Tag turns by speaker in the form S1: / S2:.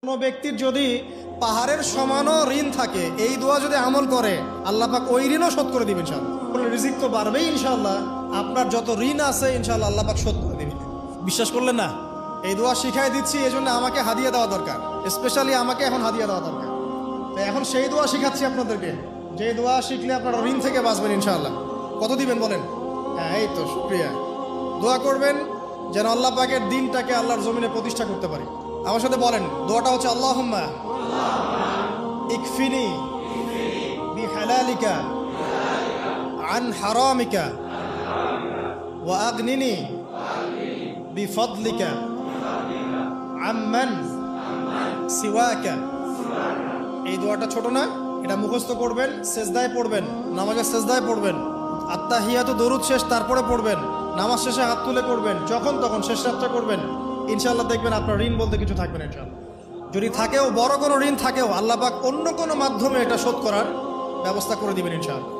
S1: কোনো ব্যক্তির যদি পাহাড়ের সমানও ঋণ থাকে, এই দোয়া যদি আমল করে আল্লাহ পাক ওই ঋণও শোধ করে দিবেন ইনশাআল্লাহ। রিজিক তো বাড়বেই ইনশাআল্লাহ, আপনার যত ঋণ আছে ইনশাআল্লাহ আল্লাহ পাক শোধ করে দিবেন। বিশ্বাস করলেন না? এই দোয়া শিখাই দিচ্ছি, এই জন্য আমাকে হাদিয়া দেওয়া দরকার, স্পেশালি আমাকে এখন হাদিয়া দেওয়া দরকার। তো এখন সেই দোয়া শিখাচ্ছি আপনাদেরকে, যে দোয়া শিখলে আপনারা ঋণ থেকে বাঁচবেন ইনশাআল্লাহ। কত দিবেন বলেন? হ্যাঁ, এই তো শুকরিয়া। দোয়া করবেন যেন আল্লাহ পাকের দিনটাকে আল্লাহর জমিনে প্রতিষ্ঠা করতে পারি। আমার সাথে বলেন, দোয়াটা হচ্ছে আল্লাহুম্মা ইকফিনি বিহালালিকা আন হারামিকা ওয়া আগনিনি বিফদলিকা আম্মান সিওয়াকা। এই দোয়াটা ছোট না, এটা মুখস্থ করবেন, সেজদায় পড়বেন, নামাজের সেজদায় পড়বেন, আত্তাহিয়াতু দরুদ শেষ তারপরে পড়বেন, নামাজ শেষে হাত তুলে করবেন, যখন তখন শেষ রাতটা করবেন। ইনশাআল্লাহ দেখবেন আপনার ঋণ বলতে কিছু থাকবে না ইনশাআল্লাহ। যদি থাকেও, বড় কোনো ঋণ থাকেও, আল্লাহ পাক অন্য কোনো মাধ্যমে এটা শোধ করার ব্যবস্থা করে দিবেন ইনশাআল্লাহ।